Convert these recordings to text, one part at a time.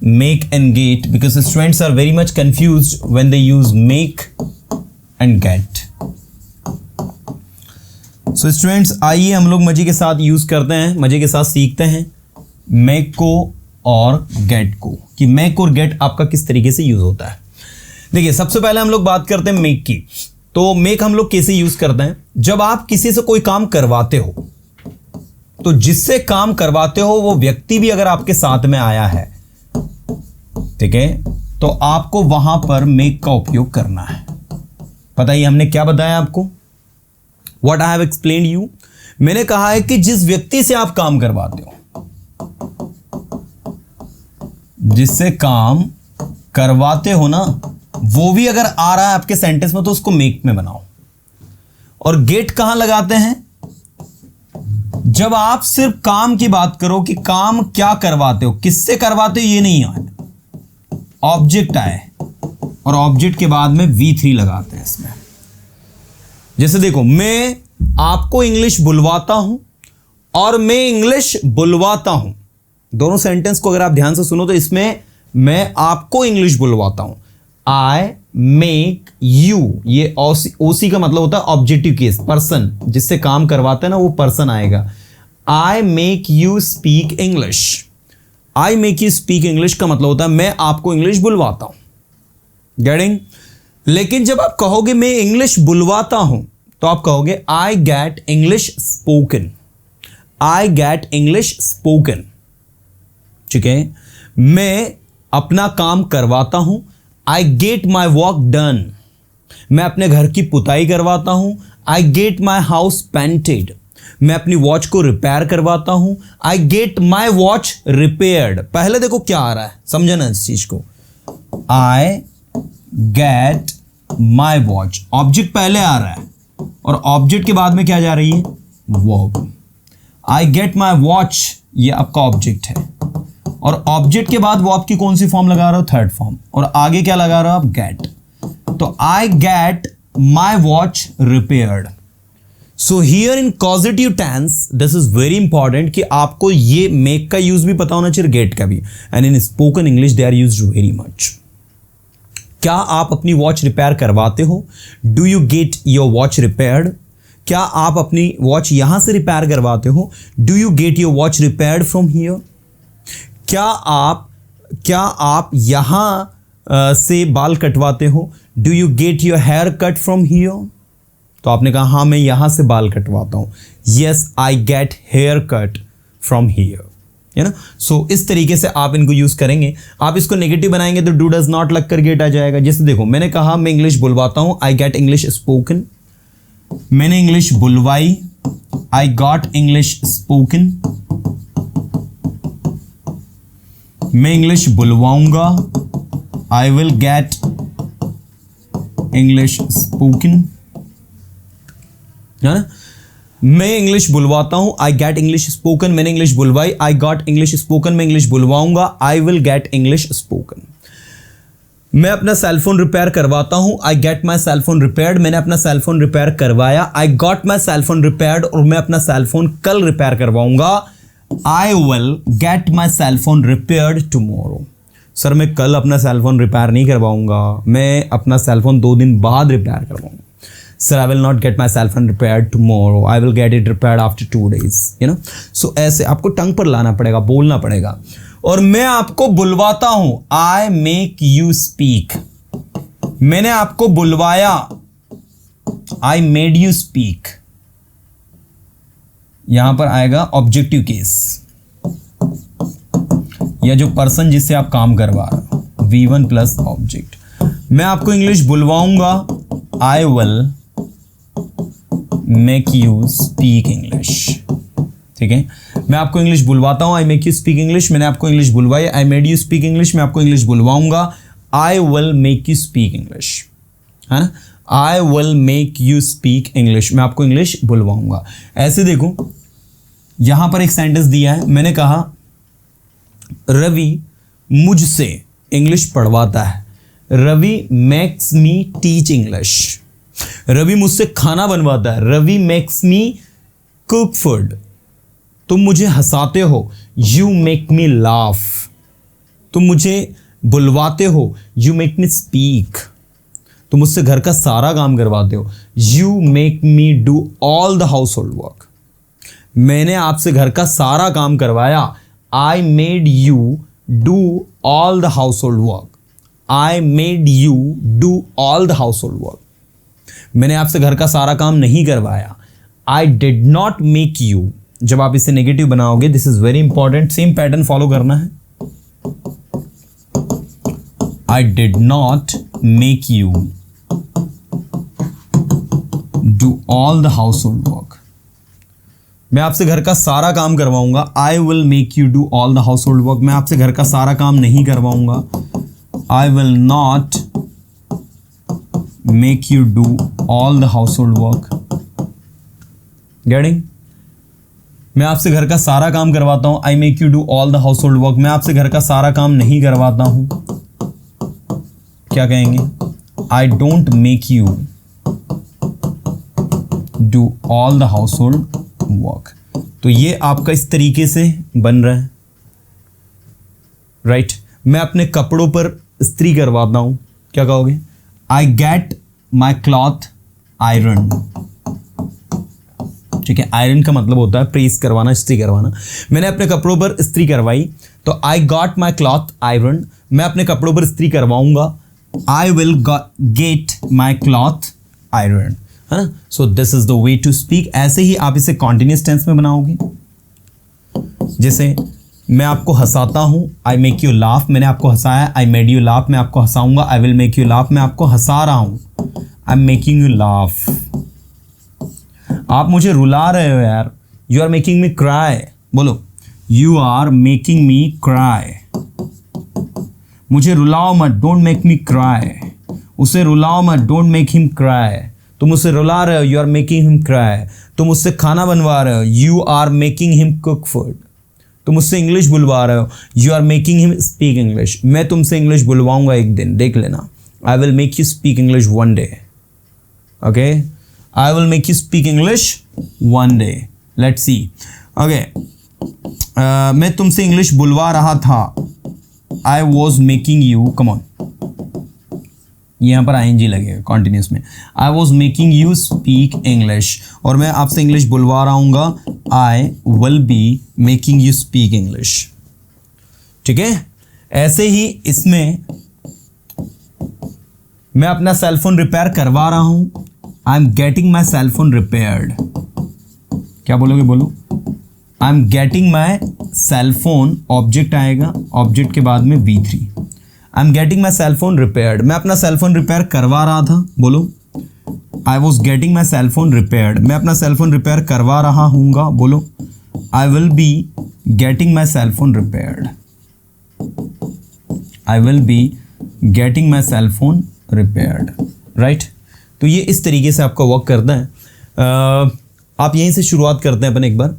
make and get because students are very much confused when they use make and get. So students, आइए हम लोग मजे के साथ यूज करते हैं, मजे के साथ सीखते हैं make को और get को, कि make और get आपका किस तरीके से यूज होता है. देखिए, सबसे पहले हम लोग बात करते हैं make की. तो make हम लोग कैसे यूज करते हैं? जब आप किसी से कोई काम करवाते हो, तो जिससे काम करवाते हो वो व्यक्ति भी अगर आपके साथ में आया है, ठीक है, तो आपको वहां पर मेक का उपयोग करना है. पता ही हमने क्या बताया आपको? What I have explained you. मैंने कहा है कि जिस व्यक्ति से आप काम करवाते हो, जिससे काम करवाते हो ना, वो भी अगर आ रहा है आपके सेंटेंस में तो उसको मेक में बनाओ. और गेट कहां लगाते हैं? जब आप सिर्फ काम की बात करो कि काम क्या करवाते हो, किससे करवाते हो, ये नहीं आए, ऑब्जेक्ट आए, और ऑब्जेक्ट के बाद में V3 लगाते हैं इसमें. जैसे देखो, मैं आपको इंग्लिश बुलवाता हूं और मैं इंग्लिश बुलवाता हूं, दोनों सेंटेंस को अगर आप ध्यान से सुनो तो इसमें मैं आपको इंग्लिश बुलवाता हूं, आई मेक यू, ये ओसी का मतलब होता है ऑब्जेक्टिव केस, पर्सन, जिससे काम करवाते हैं ना वो पर्सन आएगा. आई make you speak English, I make you speak English का मतलब होता है मैं आपको इंग्लिश बुलवाता हूं. गेटिंग? लेकिन जब आप कहोगे मैं इंग्लिश बुलवाता हूं, तो आप कहोगे आई गेट इंग्लिश स्पोकन, आई गेट इंग्लिश स्पोकन. ठीक है? मैं अपना काम करवाता हूं, I get my work done, मैं अपने घर की पुताई करवाता हूं, I get my house painted, मैं अपनी वॉच को रिपेयर करवाता हूं, I get my watch repaired. पहले देखो क्या आ रहा है, समझे ना इस चीज को. आई गेट माई वॉच, ऑब्जेक्ट पहले आ रहा है और ऑब्जेक्ट के बाद में क्या जा रही है? Verb. I get my watch, ये आपका ऑब्जेक्ट है, और ऑब्जेक्ट के बाद वर्ब की कौन सी फॉर्म लगा रहे हो? Third form. और आगे क्या लगा रहे हो आप? गेट. तो I get my watch repaired. So here in causative tense this is very important कि आपको ये मेक का यूज भी पता होना चाहिए, गेट का भी. And in spoken English they are used very much. क्या आप अपनी वॉच रिपेयर करवाते हो? Do you get your watch repaired? क्या आप अपनी वॉच यहां से रिपेयर करवाते हो? Do you get your watch repaired from here? क्या आप यहां से बाल कटवाते हो? Do you get your hair cut from here? तो आपने कहा हाँ मैं यहां से बाल कटवाता हूं. Yes, I get here cut from here. है ना? सो इस तरीके से आप इनको यूज करेंगे. आप इसको नेगेटिव बनाएंगे तो डू डज नॉट लगकर गेट आ जाएगा. जैसे देखो, मैंने कहा मैं इंग्लिश बुलवाता हूं, आई गेट इंग्लिश स्पोकन. मैंने इंग्लिश बुलवाई, आई गॉट इंग्लिश स्पोकन. मैं इंग्लिश बुलवाऊंगा, I will get English spoken. है ना? मैं इंग्लिश बुलवाता हूं, आई गेट इंग्लिश स्पोकन. मैंने इंग्लिश बुलवाई, आई गॉट इंग्लिश स्पोकन. मैं इंग्लिश बुलवाऊंगा, I will get English spoken. मैं अपना सेलफोन रिपेयर करवाता हूं, I get my cellphone repaired. मैंने अपना सेलफोन रिपेयर करवाया, I got my cellphone repaired. और मैं अपना सेलफोन कल रिपेयर करवाऊंगा, I will get my cellphone repaired tomorrow. Sir मैं कल अपना सेलफोन रिपेयर नहीं करवाऊंगा, मैं अपना सेलफोन 2 दिन बाद रिपेयर करवाऊंगा. Sir, I will not get my cell phone repaired tomorrow. I will get it repaired after 2 days. You know? So ऐसे आपको टंग पर लाना पड़ेगा, बोलना पड़ेगा. और मैं आपको बुलवाता हूं, I make you speak. मैंने आपको बुलवाया, I made you speak. यहां पर आएगा ऑब्जेक्टिव केस, या जो पर्सन जिससे आप काम करवा रहे हो, V1 प्लस ऑब्जेक्ट. मैं आपको English बुलवाऊंगा, I will make you speak English. ठीक है? मैं आपको इंग्लिश बुलवाता हूं, I make you speak English. मैंने आपको इंग्लिश बुलवाई, I made you speak English. मैं आपको इंग्लिश बुलवाऊंगा, I will make you speak English. है ना? I will make you speak English. मैं आपको इंग्लिश बुलवाऊंगा. ऐसे देखो, यहां पर एक सेंटेंस दिया है. मैंने कहा रवि मुझसे इंग्लिश पढ़वाता है. Ravi makes me teach English. Ravi मुझसे खाना बनवाता है. Ravi makes me cook food. तुम मुझे हंसाते हो, यू मेक मी लाफ. तुम मुझे बुलवाते हो, यू मेक मी स्पीक, तुम मुझसे घर का सारा काम करवाते हो, you make me do all the house hold work, मैंने आपसे घर का सारा काम करवाया, आई made you do all the house hold work, I made you do all the house hold work, मैंने आपसे घर का सारा काम नहीं करवाया, I did not make you, जब आप इसे नेगेटिव बनाओगे, this is very important, same pattern follow करना है, I did not make you do all the house hold work, मैं आपसे घर का सारा काम करवाऊंगा, I will make you do all the house hold work, मैं आपसे घर का सारा काम नहीं करवाऊंगा, I will not make you do all the house hold work, getting, मैं आपसे घर का सारा काम करवाता हूं, I make you do all the house hold work, मैं आपसे घर का सारा काम नहीं करवाता हूं, क्या कहेंगे, I don't make you do all the house hold work. तो ये आपका इस तरीके से बन रहा है, राइट। मैं अपने कपड़ों पर इस्त्री करवाता हूं, क्या कहोगे, आई गेट माई क्लॉथ आयरन, ठीक है, आयरन का मतलब होता है प्रेस करवाना, इस्त्री करवाना, मैंने अपने कपड़ों पर इस्त्री करवाई, तो I got my cloth iron, मैं अपने कपड़ों पर इस्त्री करवाऊंगा, I will get my cloth iron, है ना। So this is the way to speak. ऐसे ही आप इसे कॉन्टिन्यूस टेंस में बनाओगे, जैसे मैं आपको हंसाता हूं, आई मेक यू लाफ, मैंने आपको हंसाया, आई मेड यू लाफ, मैं आपको हंसाऊंगा, I will make you laugh, मैं आपको हंसा रहा हूं, I am making you laugh, आप मुझे रुला रहे हो यार, you are making me cry, बोलो, you are making me cry, मुझे रुलाओ मत, डोंट मेक मी क्राई, उसे रुलाओ मत, डोंट मेक हिम क्राई, तुम उसे रुला रहे हो, you are making him cry, तुम उससे खाना बनवा रहे हो, you are making him cook food, तुम उससे इंग्लिश बुलवा रहे हो, you are making him speak English, मैं तुमसे इंग्लिश बुलवाऊंगा एक दिन, देख लेना, I will make you speak English one day, okay, I will make you speak English one day, let's see, okay, मैं तुमसे इंग्लिश बुलवा रहा था, I was making you, come on, यहाँ पर आईएनजी लगेगा कॉन्टिन्यूस में, आई was making you speak English, और मैं आपसे इंग्लिश बुलवा रहा हूँ, आई will be making you speak English, ठीक है। ऐसे ही इसमें मैं अपना सेलफोन रिपेयर करवा रहा हूँ, I am getting my cellphone repaired, क्या बोलोगे, बोलो, आई am getting my cellphone, object आएगा, ऑब्जेक्ट के बाद में V3, I am getting my cellphone repaired, मैं अपना सेलफोन रिपेयर करवा रहा था, बोलो, आई was getting my cellphone repaired, मैं अपना सेलफोन रिपेयर करवा रहा हूँगा, बोलो, आई will be getting my cellphone repaired, I will be getting my cellphone repaired, right. तो ये इस तरीके से आपका वर्क करता है। आप यहीं से शुरुआत करते हैं अपन एक बार,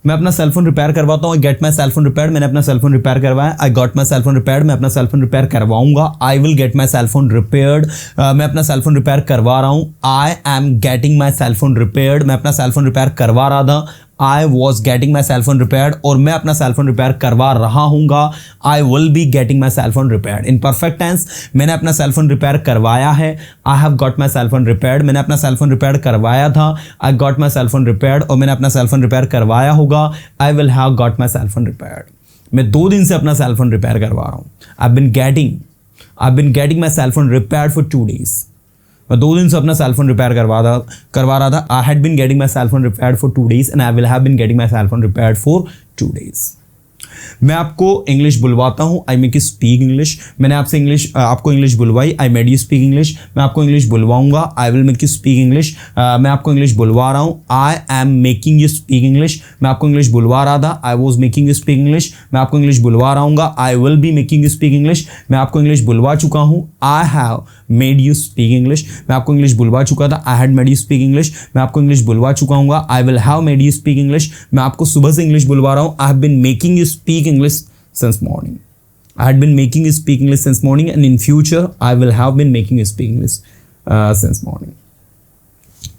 मैं अपना सेलफोन रिपेयर करवाता हूँ, I get my cellphone repaired, मैंने अपना सेलफोन रिपेयर करवाया, I got my cellphone repaired, मैं अपना सेलफोन रिपेयर करवाऊंगा, I will get my cellphone repaired, मैं अपना सेलफोन रिपेयर करवा रहा हूँ, I am getting my cellphone repaired, मैं अपना सेलफोन रिपेयर करवा रहा था, I was getting my cellphone repaired, और मैं अपना सेलफोन रिपेयर करवा रहा हूँगा, I will be getting my cellphone repaired. In perfect tense, मैंने अपना सेलफोन रिपेयर करवाया है, I have got my cellphone repaired, मैंने अपना सेलफोन रिपेयर करवाया था, आई गॉट माई सेलफोन रिपेयर्ड, और मैंने अपना सेलफोन रिपेयर करवाया होगा, आई will have got my cellphone repaired. मैं 2 दिन से अपना सेलफोन रिपेयर करवा रहा हूँ, I been getting my cellphone repaired for 2 days, मैं 2 दिन से अपना सेलफोन रिपेयर करवा रहा था, I had been getting my cellphone repaired for 2 days and I will have been getting my cellphone repaired for 2 days। मैं आपको इंग्लिश बुलवाता हूँ, I make you speak English, मैंने आपको इंग्लिश बुलवाई, I made you speak English, मैं आपको English बुलवाऊंगा, I will make you speak English, मैं आपको इंग्लिश बुलवा रहा हूँ, I am making you speak English, मैं आपको इंग्लिश बुलवा रहा था, I was making you speak English, मैं आपको इंग्लिश बुलवा रहा हूँ, आई will be making you speak English, मैं आपको इंग्लिश बुलवा चुका हूँ, I have made you speak English, मैं आपको इंग्लिश बुलवा चुका था, I had made you speak English, मैं आपको इंग्लिश बुलवा चुका हूँ, आई will have made you speak English, मैं आपको सुबह से इंग्लिश बुलवा रहा हूँ, I have been making you speak English since morning, I had been making you speak English since morning, and in future I will have been making you speak English since morning।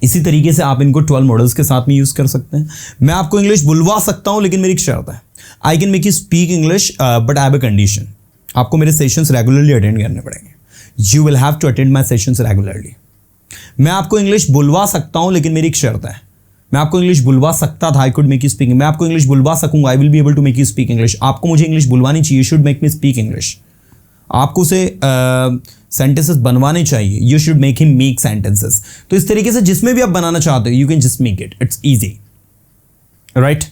इसी तरीके से आप इनको 12 models के साथ में use कर सकते हैं। मैं आपको इंग्लिश बुलवा सकता हूं, लेकिन मेरी एक शर्त है, I can make you speak English but I have a condition. आपको मेरे सेशंस रेगुलरली अटेंड करने पड़ेंगे. You will have to attend my sessions regularly. मैं आपको इंग्लिश बुलवा सकता हूं, लेकिन मेरी एक शर्त है. मैं आपको इंग्लिश बुलवा सकता था, I could make you speak. मैं आपको इंग्लिश बुलवा सकूंगा, I will be able to make you speak English. आपको मुझे इंग्लिश बुलवानी चाहिए, you should make me speak English. आपको उसे सेंटेंसेस बनवाने चाहिए, you should make him make sentences. तो इस तरीके से जिसमें भी आप बनाना चाहते हो, you can just make it. It's easy, right.